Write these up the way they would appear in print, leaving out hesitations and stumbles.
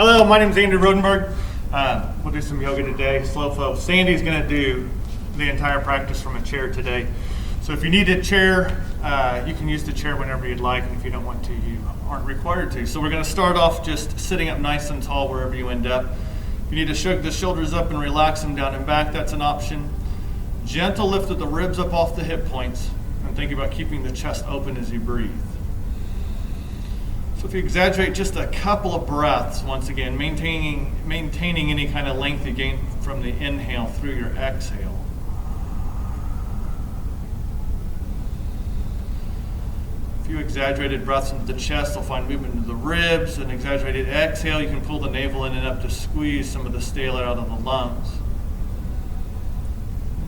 Hello, my name is Andrew Rodenberg. We'll do some yoga today, slow flow. Sandy's going to do the entire practice from a chair today. So if you need a chair, you can use the chair whenever you'd like, and if you don't want to, you aren't required to. So we're going to start off just sitting up nice and tall wherever you end up. If you need to shake the shoulders up and relax them down and back, that's an option. Gentle lift of the ribs up off the hip points, and think about keeping the chest open as you breathe. So if you exaggerate just a couple of breaths, once again, maintaining any kind of length you gain from the inhale through your exhale. A few exaggerated breaths into the chest, you'll find movement into the ribs. An exaggerated exhale, you can pull the navel in and up to squeeze some of the stale air out of the lungs.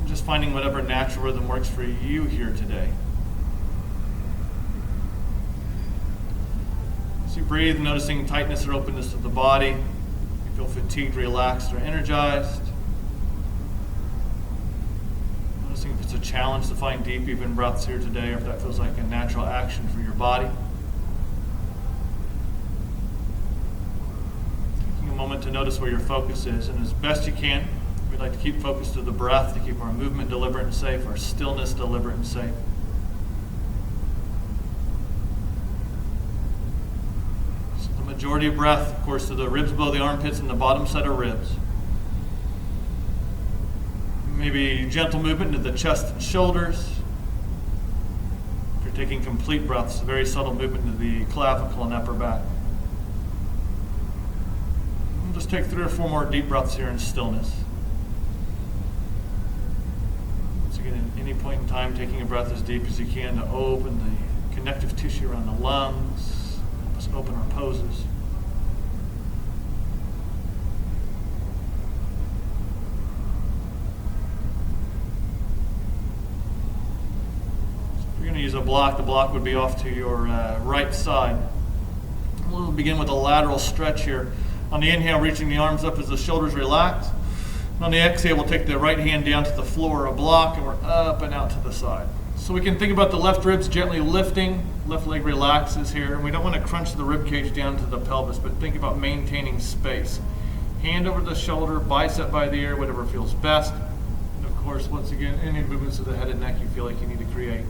Just finding whatever natural rhythm works for you here today. As you breathe, noticing tightness or openness of the body. You feel fatigued, relaxed, or energized. Noticing if it's a challenge to find deep, even breaths here today, or if that feels like a natural action for your body. Taking a moment to notice where your focus is, and as best you can, we'd like to keep focus to the breath, to keep our movement deliberate and safe, our stillness deliberate and safe. Majority of breath, of course, to the ribs below the armpits and the bottom set of ribs. Maybe gentle movement into the chest and shoulders. If you're taking complete breaths, very subtle movement into the clavicle and upper back. We'll just take 3 or 4 more deep breaths here in stillness. Once again, at any point in time, taking a breath as deep as you can to open the connective tissue around the lungs, help us open our poses. Use a block. The block would be off to your right side. We'll begin with a lateral stretch here. On the inhale, reaching the arms up as the shoulders relax. And on the exhale, we'll take the right hand down to the floor, a block, and we're up and out to the side. So we can think about the left ribs gently lifting, left leg relaxes here, and we don't want to crunch the rib cage down to the pelvis, but think about maintaining space. Hand over the shoulder, bicep by the ear, whatever feels best. And of course, once again, any movements of the head and neck you feel like you need to create.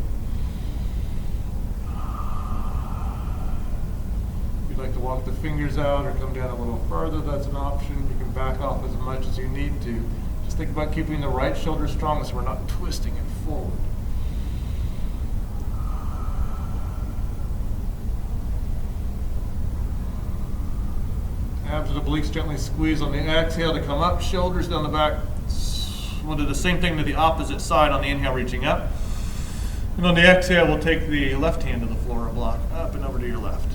Like to walk the fingers out or come down a little further, that's an option. You can back off as much as you need to. Just think about keeping the right shoulder strong so we're not twisting it forward. Abs and obliques gently squeeze on the exhale to come up, shoulders down the back. We'll do the same thing to the opposite side on the inhale, reaching up. And on the exhale, we'll take the left hand to the floor, a block, up and over to your left.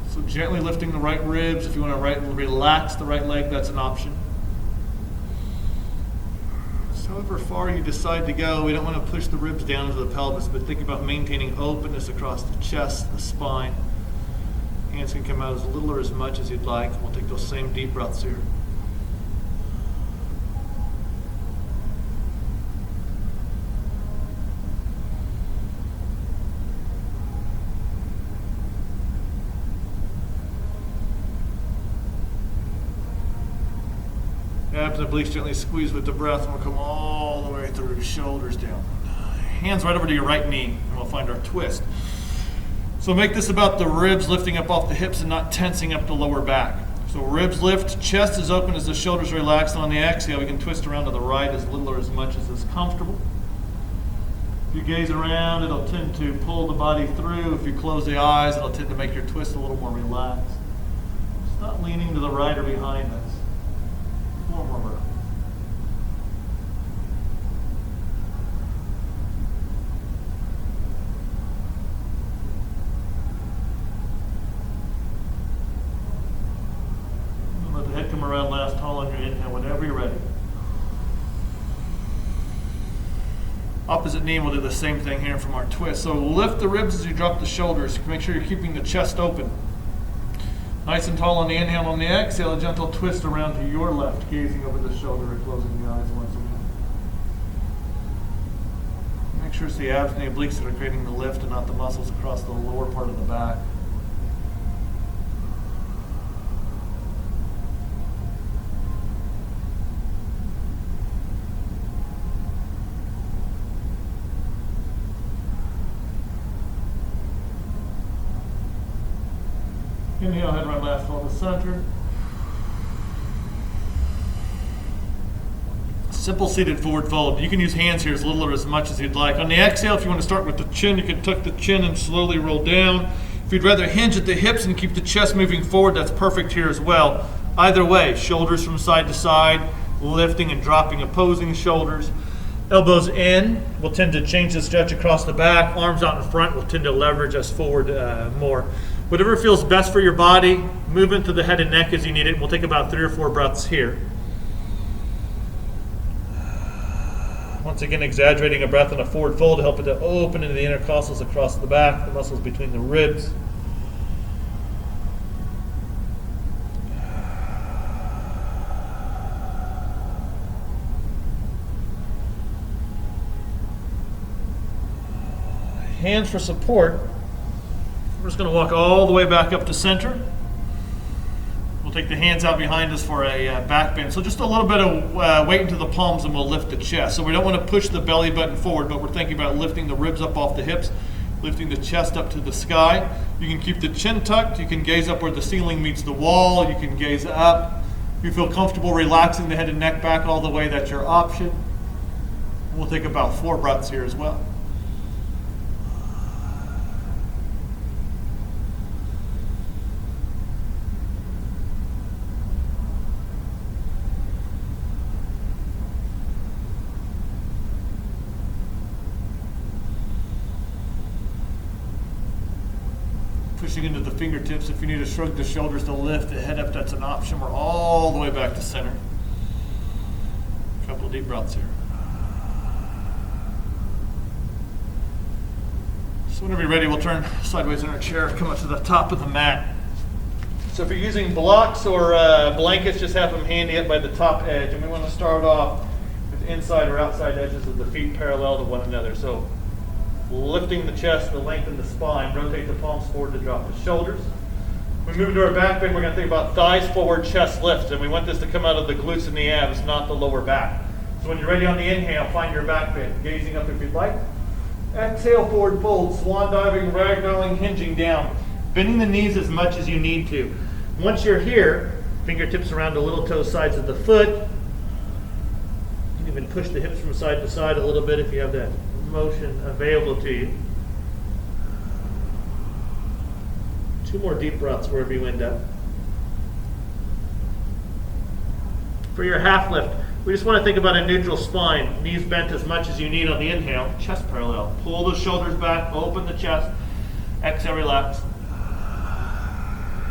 So gently lifting the right ribs. If you want to relax the right leg, that's an option. So however far you decide to go, we don't want to push the ribs down into the pelvis, but think about maintaining openness across the chest, the spine. Hands can come out as little or as much as you'd like. We'll take those same deep breaths here. Abs and obliques gently squeeze with the breath, and we'll come all the way through, shoulders down. Hands right over to your right knee, and we'll find our twist. So make this about the ribs lifting up off the hips and not tensing up the lower back. So ribs lift, chest is open as the shoulders relax, and on the exhale we can twist around to the right as little or as much as is comfortable. If you gaze around, it'll tend to pull the body through. If you close the eyes, it'll tend to make your twist a little more relaxed. It's not leaning to the right or behind us. One more breath. Let the head come around last tall on your inhale whenever you're ready. Opposite knee, we'll do the same thing here from our twist. So lift the ribs as you drop the shoulders. Make sure you're keeping the chest open. Nice and tall on the inhale. On the exhale, a gentle twist around to your left, gazing over the shoulder and closing the eyes once again. Make sure it's the abs and the obliques that are creating the lift and not the muscles across the lower part of the back. Inhale, head right, left, fall to center. Simple seated forward fold. You can use hands here as little or as much as you'd like. On the exhale, if you want to start with the chin, you can tuck the chin and slowly roll down. If you'd rather hinge at the hips and keep the chest moving forward, that's perfect here as well. Either way, shoulders from side to side, lifting and dropping opposing shoulders. Elbows in will tend to change the stretch across the back. Arms out in front will tend to leverage us forward more. Whatever feels best for your body, move into the head and neck as you need it. We'll take about 3 or 4 breaths here. Once again, exaggerating a breath in a forward fold to help it to open into the intercostals across the back, the muscles between the ribs. Hands for support. We're just going to walk all the way back up to center. We'll take the hands out behind us for a back bend. So just a little bit of weight into the palms and we'll lift the chest. So we don't want to push the belly button forward, but we're thinking about lifting the ribs up off the hips, lifting the chest up to the sky. You can keep the chin tucked. You can gaze up where the ceiling meets the wall. You can gaze up. If you feel comfortable relaxing the head and neck back all the way, that's your option. We'll take about 4 breaths here as well. Pushing into the fingertips. If you need to shrug the shoulders to lift the head up, that's an option. We're all the way back to center. A couple of deep breaths here. So whenever you're ready, we'll turn sideways in our chair, come up to the top of the mat. So if you're using blocks or blankets, just have them handy up by the top edge. And we want to start off with the inside or outside edges of the feet parallel to one another. So lifting the chest to lengthen the spine, rotate the palms forward to drop the shoulders. We move into our back bend, we're going to think about thighs forward, chest lift, and we want this to come out of the glutes and the abs, not the lower back. So when you're ready on the inhale, find your back bend, gazing up if you'd like. Exhale, forward fold, swan diving, ragdolling, hinging down, bending the knees as much as you need to. Once you're here, fingertips around the little toe sides of the foot. You can even push the hips from side to side a little bit if you have that motion available to you. 2 more deep breaths wherever you end up. For your half lift, we just want to think about a neutral spine. Knees bent as much as you need on the inhale. Chest parallel. Pull the shoulders back, open the chest. Exhale, relax.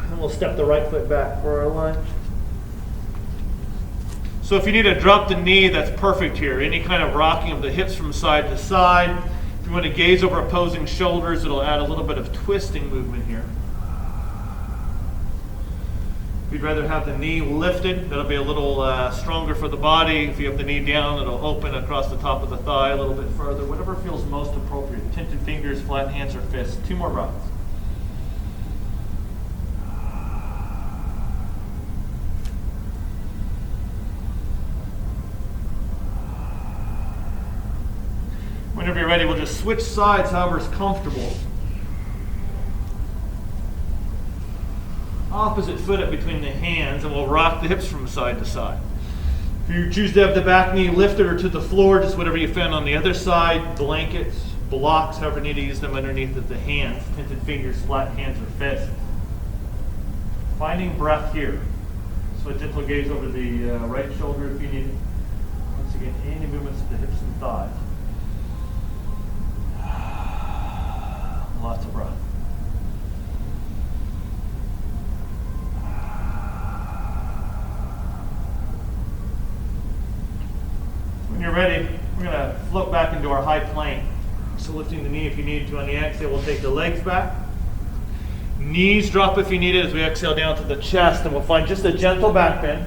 And we'll step the right foot back for our lunge. So if you need to drop the knee, that's perfect here. Any kind of rocking of the hips from side to side. If you want to gaze over opposing shoulders, it'll add a little bit of twisting movement here. If you'd rather have the knee lifted, that'll be a little stronger for the body. If you have the knee down, it'll open across the top of the thigh a little bit further. Whatever feels most appropriate. Tinted fingers, flat hands, or fists. 2 more breaths. Whenever you're ready, we'll just switch sides however is comfortable. Opposite foot up between the hands, and we'll rock the hips from side to side. If you choose to have the back knee lifted or to the floor, just whatever you found on the other side, blankets, blocks, however you need to use them underneath of the hands, tinted fingers, flat hands, or fists. Finding breath here. So a gentle gaze over the right shoulder if you need it. Once again, any movements of the hips and thighs. Lots of breath. When you're ready, we're going to float back into our high plank. So lifting the knee if you need to on the exhale, we'll take the legs back. Knees drop if you need it as we exhale down to the chest, and we'll find just a gentle back bend.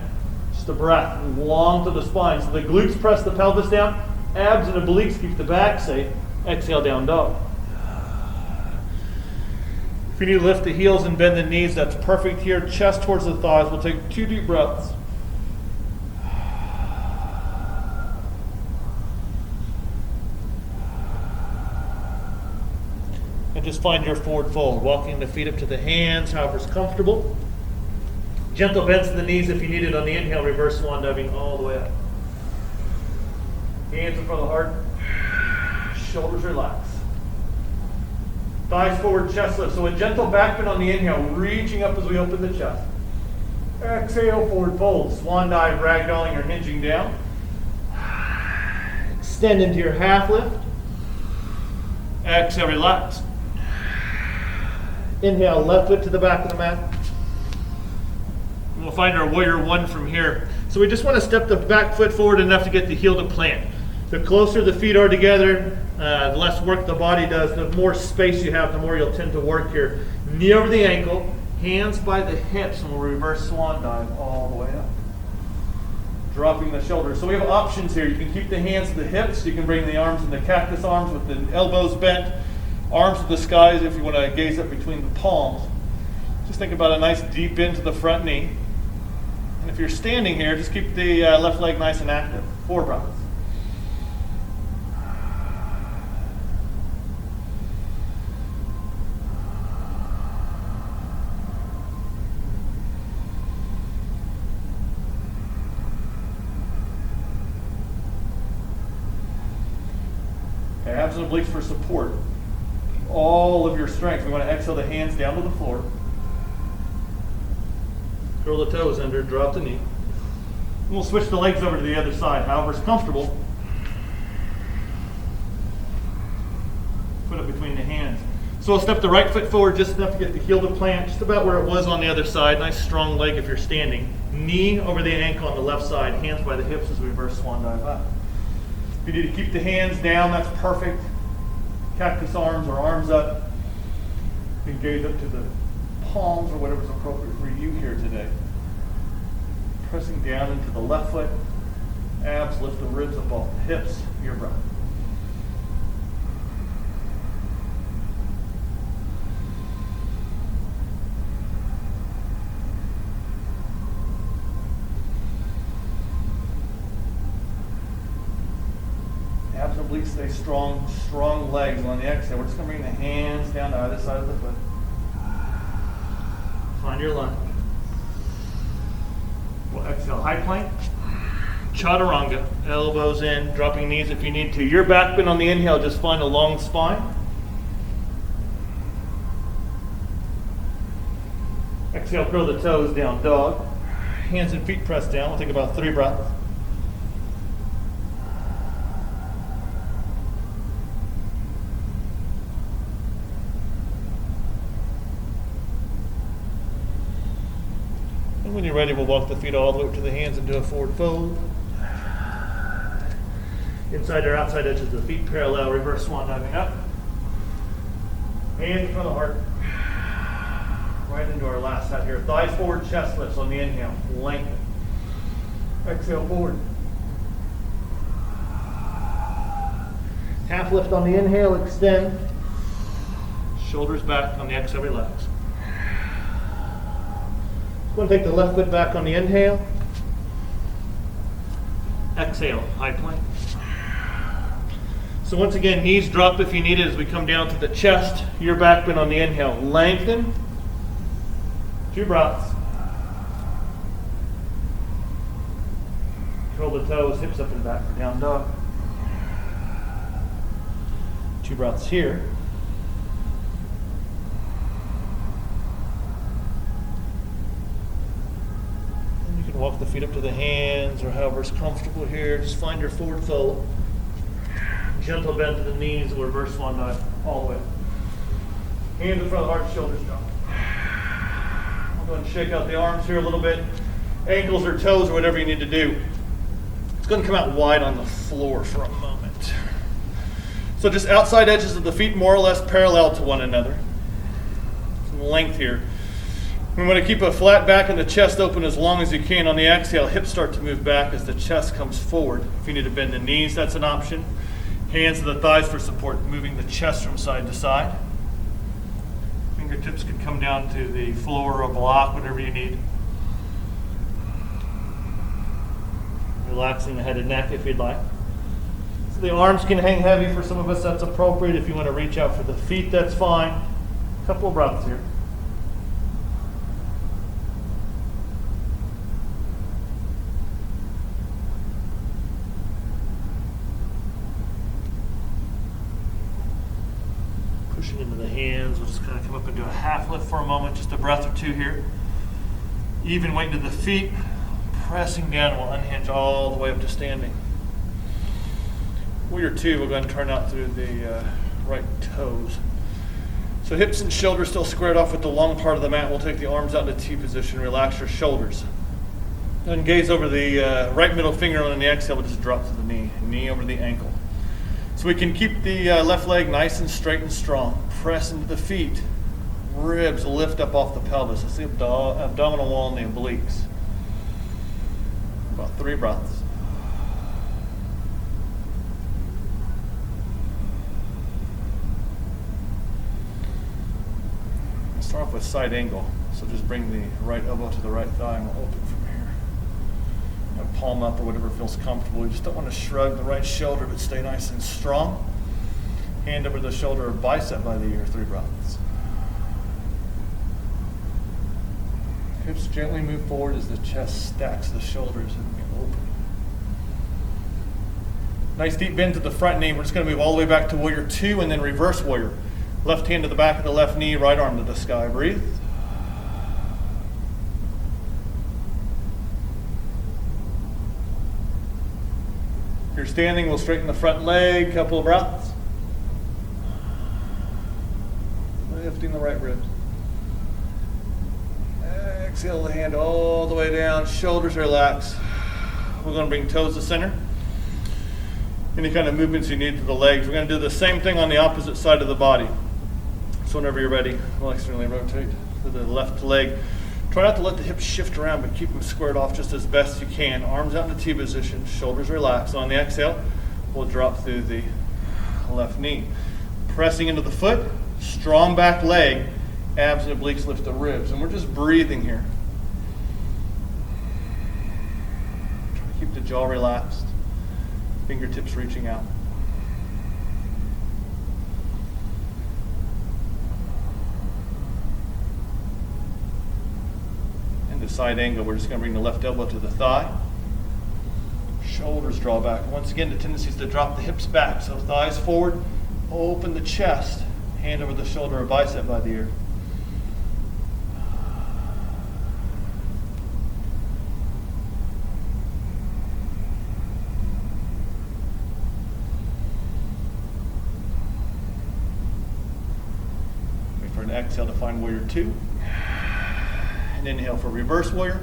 Just a breath long to the spine. So the glutes press the pelvis down, abs and obliques keep the back safe. Exhale, down dog. If you need to lift the heels and bend the knees, that's perfect here. Chest towards the thighs. We'll take 2 deep breaths. And just find your forward fold, walking the feet up to the hands, however's comfortable. Gentle bends to the knees if you need it on the inhale, reverse swan diving all the way up. Hands in front of the heart, shoulders relax. Thighs forward, chest lift. So a gentle back bend on the inhale, reaching up as we open the chest. Exhale, forward fold, swan dive, ragdolling or hinging down. Extend into your half lift. Exhale, relax. Inhale, left foot to the back of the mat. And we'll find our warrior one from here. So we just want to step the back foot forward enough to get the heel to plant. The closer the feet are together, the less work the body does, the more space you have, the more you'll tend to work here. Knee over the ankle, hands by the hips, and we'll reverse swan dive all the way up. Dropping the shoulders. So we have options here. You can keep the hands to the hips. You can bring the arms in the cactus arms with the elbows bent. Arms to the skies if you want to gaze up between the palms. Just think about a nice deep bend to the front knee. And if you're standing here, just keep the left leg nice and active. 4 breaths. Abs and obliques for support. All of your strength. We want to exhale the hands down to the floor. Curl the toes under, drop the knee. And we'll switch the legs over to the other side, however's comfortable. Put it between the hands. So we'll step the right foot forward just enough to get the heel to plant, just about where it was on the other side. Nice strong leg if you're standing. Knee over the ankle on the left side, hands by the hips as we reverse swan dive up. If you need to keep the hands down, that's perfect. Cactus arms or arms up. You can gaze up to the palms or whatever's appropriate for you here today. Pressing down into the left foot. Abs, lift the ribs up off the hips. Your breath. Abs and obliques stay strong, strong legs on the exhale. We're just going to bring the hands down to either side of the foot. Find your line. We'll exhale, high plank, chaturanga, elbows in, dropping knees if you need to. Your back bend on the inhale, just find a long spine. Exhale, curl the toes down, dog. Hands and feet pressed down. We'll take about 3 breaths. And when you're ready, we'll walk the feet all the way up to the hands and do a forward fold. Inside or outside edges of the feet parallel, reverse swan diving up. Hands in front of the heart. Right into our last set here. Thighs forward, chest lifts on the inhale. Lengthen. Exhale, forward. Half lift on the inhale, extend. Shoulders back on the exhale, relax. Going to take the left foot back on the inhale. Exhale, high plank. So once again, knees drop if you need it as we come down to the chest. Your back bend on the inhale. Lengthen. 2 breaths. Curl the toes, hips up and back for down dog. 2 breaths here. Walk the feet up to the hands or however's comfortable here. Just find your forward fold. Gentle bend to the knees, or reverse swan dive all the way. Hands in front of the heart, shoulders down. I'll go and shake out the arms here a little bit. Ankles or toes or whatever you need to do. It's going to come out wide on the floor for a moment. So just outside edges of the feet more or less parallel to one another. Some length here. We want to keep a flat back and the chest open as long as you can. On the exhale, hips start to move back as the chest comes forward. If you need to bend the knees, that's an option. Hands to the thighs for support, moving the chest from side to side. Fingertips can come down to the floor or a block, whatever you need. Relaxing the head and neck if you'd like. So the arms can hang heavy for some of us, that's appropriate. If you want to reach out for the feet, that's fine. A couple of breaths here. Pushing into the hands, we'll just kind of come up and do a half lift for a moment, just a breath or two here. Even weight into the feet, pressing down, we'll unhinge all the way up to standing. Warrior two, we'll go ahead and turn out through the right toes. So hips and shoulders still squared off with the long part of the mat. We'll take the arms out into T position, relax your shoulders. Then gaze over the right middle finger, and on the exhale, we'll just drop to the knee, knee over the ankle. So we can keep the left leg nice and straight and strong. Press into the feet. Ribs lift up off the pelvis. That's the abdominal wall and the obliques. About 3 breaths. Let's start off with side angle. So just bring the right elbow to the right thigh and we'll open from here. Palm up or whatever feels comfortable. You just don't want to shrug the right shoulder, but stay nice and strong. Hand over the shoulder or bicep by the ear, 3 breaths. Hips gently move forward as the chest stacks the shoulders and we open. Nice deep bend to the front knee. We're just going to move all the way back to warrior two and then reverse warrior. Left hand to the back of the left knee, right arm to the sky. Breathe. If you're standing, we'll straighten the front leg, couple of breaths. Lifting the right ribs. Exhale the hand all the way down, shoulders relax. We're going to bring toes to center. Any kind of movements you need to the legs. We're going to do the same thing on the opposite side of the body. So whenever you're ready, we'll externally rotate to the left leg. Try not to let the hips shift around, but keep them squared off just as best you can. Arms out in the T position, shoulders relaxed. On the exhale, we'll drop through the left knee. Pressing into the foot, strong back leg, abs and obliques lift the ribs. And we're just breathing here. Try to keep the jaw relaxed, fingertips reaching out. Side angle, we're just going to bring the left elbow to the thigh. Shoulders draw back. Once again, the tendency is to drop the hips back. So thighs forward, open the chest, hand over the shoulder or bicep by the ear. Wait for an exhale to find warrior two. And inhale for reverse warrior.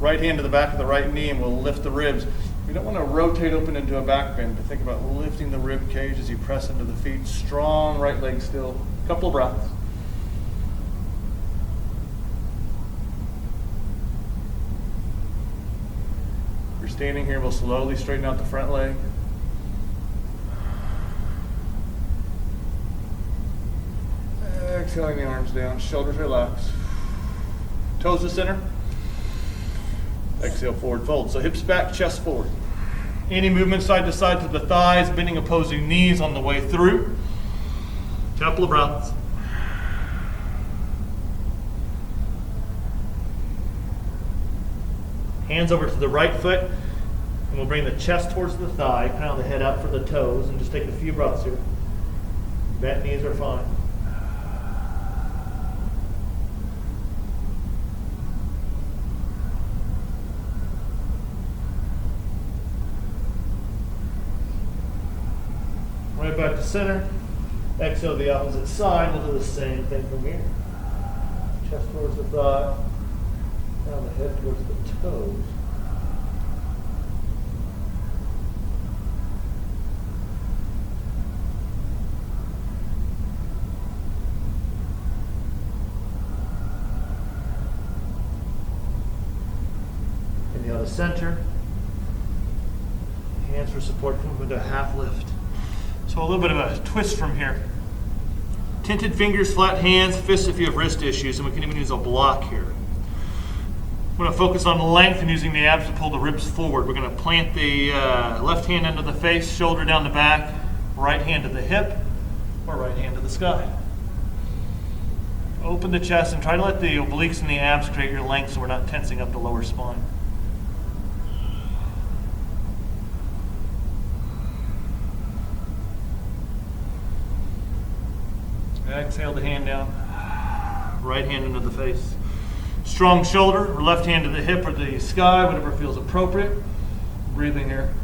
Right hand to the back of the right knee and we'll lift the ribs. We don't want to rotate open into a back bend, but think about lifting the rib cage as you press into the feet. Strong right leg still. Couple of breaths. If you're standing here, we'll slowly straighten out the front leg. Exhaling the arms down, shoulders relaxed. Toes to center. Exhale, forward fold. So hips back, chest forward. Any movement side to side to the thighs, bending opposing knees on the way through. Couple of breaths. Hands over to the right foot, and we'll bring the chest towards the thigh, crown the head out for the toes, and just take a few breaths here. Bent knees are fine. Right back to center. Exhale the opposite side. We'll do the same thing from here. Chest towards the thigh. Down the head towards the toes. Inhale to center. Hands for support. Come up into a half lift. So a little bit of a twist from here. Tented fingers, flat hands, fists if you have wrist issues, and we can even use a block here. I'm going to focus on length and using the abs to pull the ribs forward. We're going to plant the left hand under the face, shoulder down the back, right hand to the hip, or right hand to the sky. Open the chest and try to let the obliques and the abs create your length so we're not tensing up the lower spine. Exhale the hand down, right hand into the face. Strong shoulder, or left hand to the hip or the sky, whatever feels appropriate. Breathing here.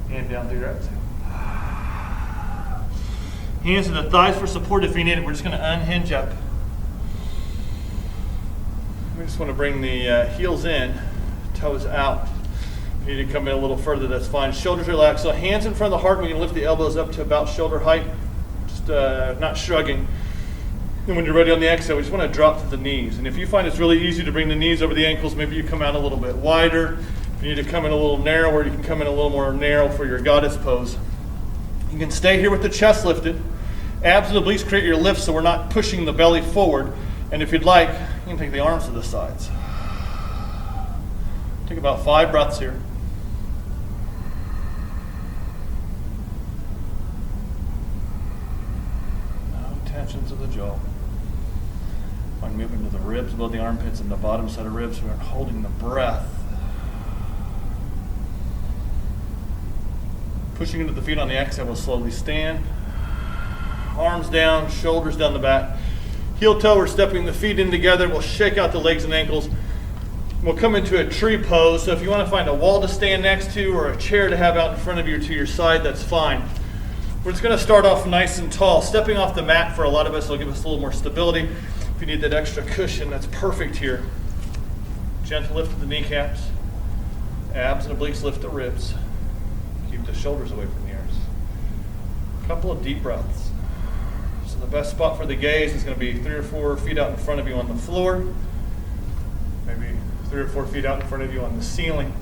Hand down through your exhale. Hands to the thighs for support if you need it. We're just going to unhinge up. We just want to bring the heels in, toes out. If you need to come in a little further, that's fine. Shoulders relaxed. So hands in front of the heart. We can lift the elbows up to about shoulder height, just not shrugging. And when you're ready on the exhale, we just want to drop to the knees. And if you find it's really easy to bring the knees over the ankles, maybe you come out a little bit wider. If you need to come in a little narrower, you can come in a little more narrow for your goddess pose. You can stay here with the chest lifted. Abs and obliques create your lift so we're not pushing the belly forward. And if you'd like, you can take the arms to the sides. Take about 5 breaths here. No tension to the jaw. Find movement to the ribs above the armpits and the bottom set of ribs. We aren't holding the breath. Pushing into the feet on the exhale, we'll slowly stand. Arms down, shoulders down the back. Heel toe, we're stepping the feet in together. We'll shake out the legs and ankles. We'll come into a tree pose. So if you want to find a wall to stand next to or a chair to have out in front of you or to your side, that's fine. We're just going to start off nice and tall. Stepping off the mat for a lot of us will give us a little more stability. If you need that extra cushion, that's perfect here. Gentle lift of the kneecaps. Abs and obliques lift the ribs. Keep the shoulders away from the ears. A couple of deep breaths. So the best spot for the gaze is going to be 3 or 4 feet out in front of you on the floor. Maybe 3 or 4 feet out in front of you on the ceiling.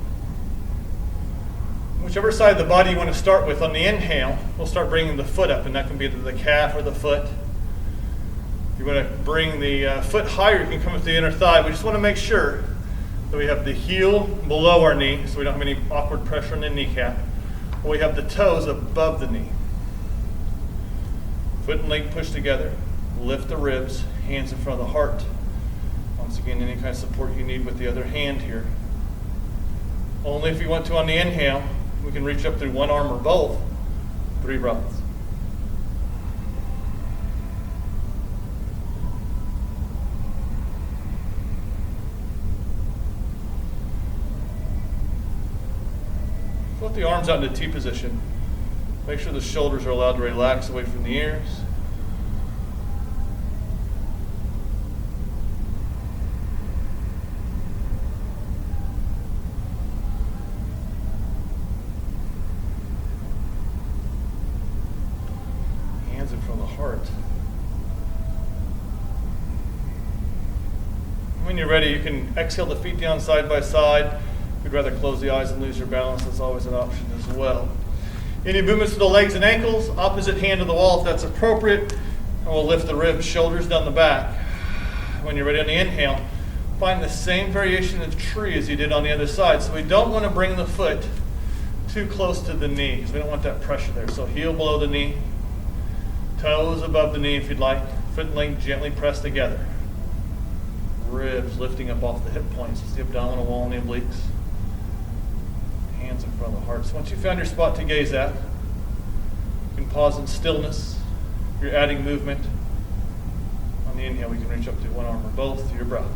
Whichever side of the body you want to start with, on the inhale, we'll start bringing the foot up, and that can be the calf or the foot. If you want to bring the foot higher, you can come with the inner thigh. We just want to make sure that we have the heel below our knee, so we don't have any awkward pressure on the kneecap. We have the toes above the knee. Foot and leg pushed together. Lift the ribs, hands in front of the heart. Once again, any kind of support you need with the other hand here. Only if you want to on the inhale, we can reach up through one arm or both. 3 breaths. Put the arms out into T position. Make sure the shoulders are allowed to relax away from the ears. Hands in front of the heart. When you're ready, you can exhale the feet down side by side. If you'd rather close the eyes and lose your balance, that's always an option as well. Any movements to the legs and ankles, opposite hand to the wall if that's appropriate. And we'll lift the ribs, shoulders down the back. When you're ready on the inhale, find the same variation of tree as you did on the other side. So we don't want to bring the foot too close to the knee because we don't want that pressure there. So heel below the knee, toes above the knee if you'd like. Foot and leg gently pressed together. Ribs lifting up off the hip points. It's the abdominal wall and the obliques. Hands in front of the heart. So once you found your spot to gaze at, you can pause in stillness. If you're adding movement, on the inhale, we can reach up to one arm or both to your breath.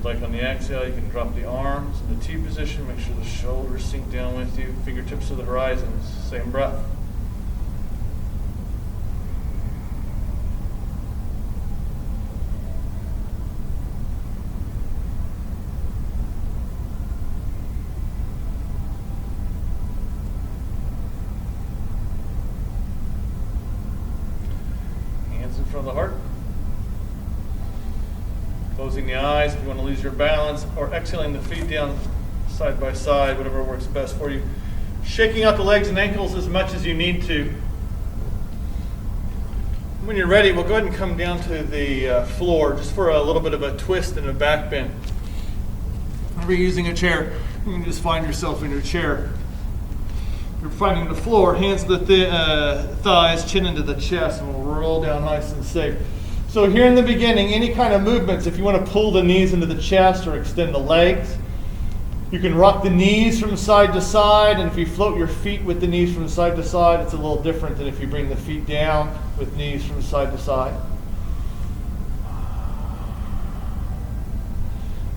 Like on the exhale, you can drop the arms in the T position. Make sure the shoulders sink down with you. Fingertips to the horizon. Same breath. lose your balance, or exhaling the feet down side by side, whatever works best for you. Shaking out the legs and ankles as much as you need to. When you're ready, we'll go ahead and come down to the floor just for a little bit of a twist and a back bend. Whenever you're using a chair, you can just find yourself in your chair. You're finding the floor, hands to the thighs, chin into the chest, and we'll roll down nice and safe. So here in the beginning, any kind of movements, if you want to pull the knees into the chest or extend the legs, you can rock the knees from side to side, and if you float your feet with the knees from side to side, it's a little different than if you bring the feet down with knees from side to side.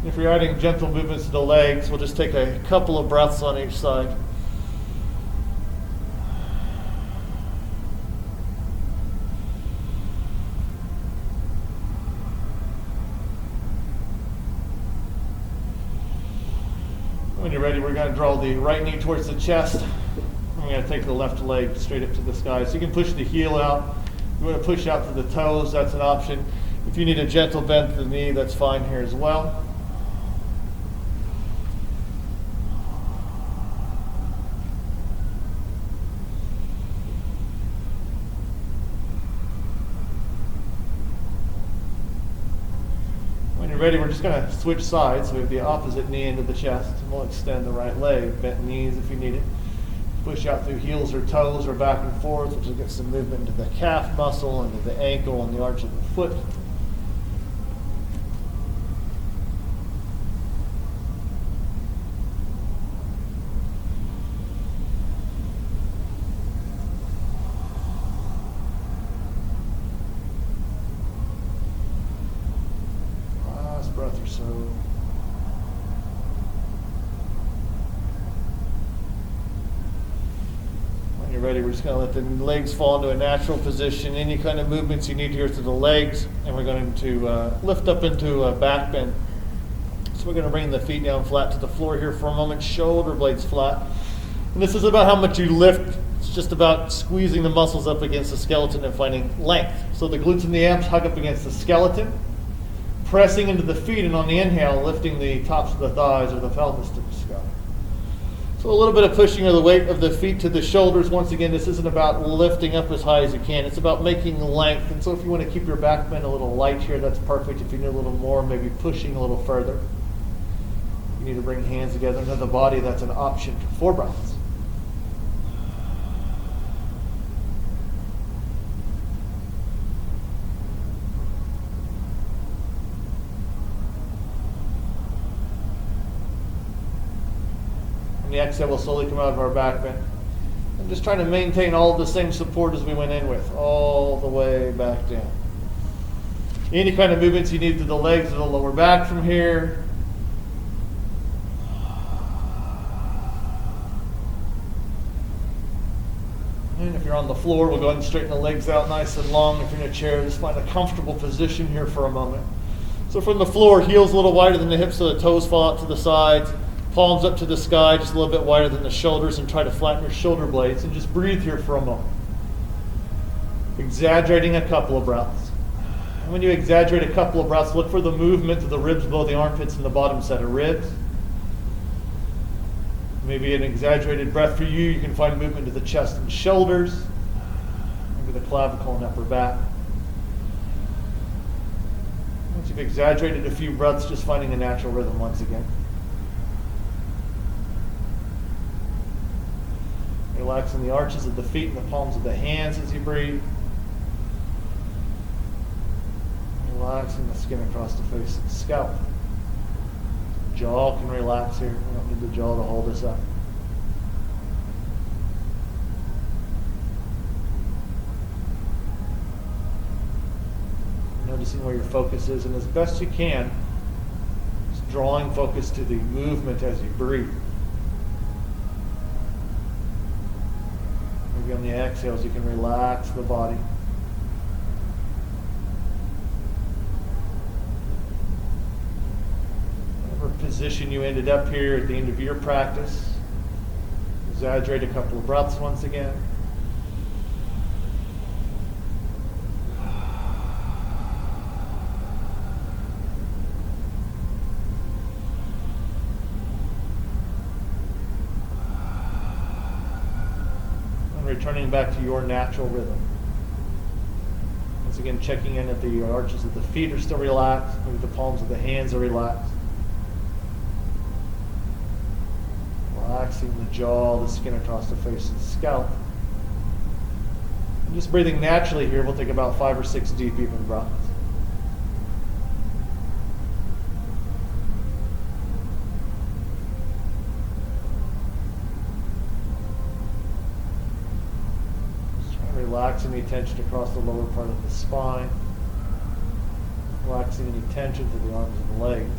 If you're adding gentle movements to the legs, we'll just take a couple of breaths on each side. When you're ready, we're going to draw the right knee towards the chest. We're going to take the left leg straight up to the sky. So you can push the heel out. If you want to push out to the toes, that's an option. If you need a gentle bend to the knee, that's fine here as well. When you're ready, we're just going to switch sides. So we have the opposite knee into the chest. And we'll extend the right leg, bent knees if you need it. Push out through heels or toes or back and forth, which will get some movement into the calf muscle, into the ankle, and the arch of the foot. Last breath or so. You're ready, we're just going to let the legs fall into a natural position. Any kind of movements you need here through the legs, and we're going to lift up into a back bend. So we're going to bring the feet down flat to the floor here for a moment, shoulder blades flat. And this is about how much you lift. It's just about squeezing the muscles up against the skeleton and finding length. So the glutes and the abs hug up against the skeleton, pressing into the feet, and on the inhale, lifting the tops of the thighs or the pelvis to the sky. So a little bit of pushing of the weight of the feet to the shoulders. Once again, this isn't about lifting up as high as you can. It's about making length. And so if you want to keep your back bend a little light here, that's perfect. If you need a little more, maybe pushing a little further. You need to bring hands together into the body. That's an option. 4 breaths. And the exhale will slowly come out of our back bend. I'm just trying to maintain all the same support as we went in with, all the way back down. Any kind of movements you need to the legs or the lower back from here. And if you're on the floor, we'll go ahead and straighten the legs out nice and long. If you're in a chair, just find a comfortable position here for a moment. So from the floor, heels a little wider than the hips so the toes fall out to the sides. Palms up to the sky, just a little bit wider than the shoulders, and try to flatten your shoulder blades and just breathe here for a moment. Exaggerating a couple of breaths. And when you exaggerate a couple of breaths, look for the movement of the ribs below the armpits and the bottom set of ribs. Maybe an exaggerated breath for you, you can find movement to the chest and shoulders, maybe the clavicle and upper back. Once you've exaggerated a few breaths, just finding a natural rhythm once again. Relaxing the arches of the feet and the palms of the hands as you breathe. Relaxing the skin across the face and scalp. Jaw can relax here. We don't need the jaw to hold us up. Noticing where your focus is, and as best you can, just drawing focus to the movement as you breathe. On the exhales, you can relax the body. Whatever position you ended up here at the end of your practice, exaggerate a couple of breaths once again. and returning back to your natural rhythm. Once again, checking in that the arches of the feet are still relaxed, maybe the palms of the hands are relaxed. Relaxing the jaw, the skin across the face and scalp. And just breathing naturally here, we'll take about 5 or 6 deep, even breaths. Relaxing the tension across the lower part of the spine. Relaxing any tension to the arms and legs.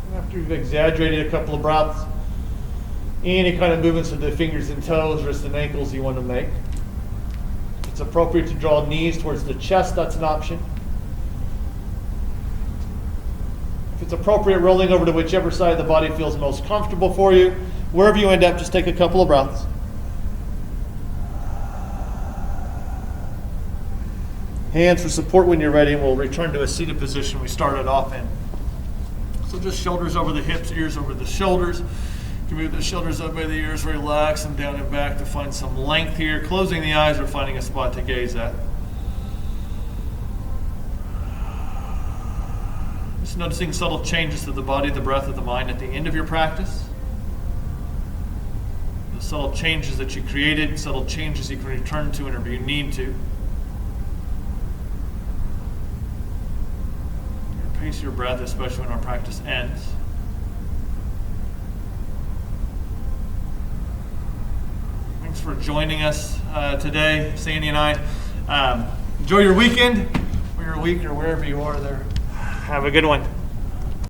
And after you've exaggerated a couple of breaths, any kind of movements of the fingers and toes, wrists and ankles you want to make. It's appropriate to draw knees towards the chest, that's an option. If it's appropriate, rolling over to whichever side of the body feels most comfortable for you. Wherever you end up, just take a couple of breaths. Hands for support when you're ready, and we'll return to a seated position we started off in. So just shoulders over the hips, ears over the shoulders. You can move the shoulders up by the ears, relax them down and back to find some length here. Closing the eyes or finding a spot to gaze at. Just noticing subtle changes to the body, the breath, of the mind at the end of your practice. The subtle changes that you created, subtle changes you can return to whenever you need to. Pace your breath, especially when our practice ends. Thanks for joining us today, Sandy and I. Enjoy your weekend, or your week, or wherever you are there. Have a good one.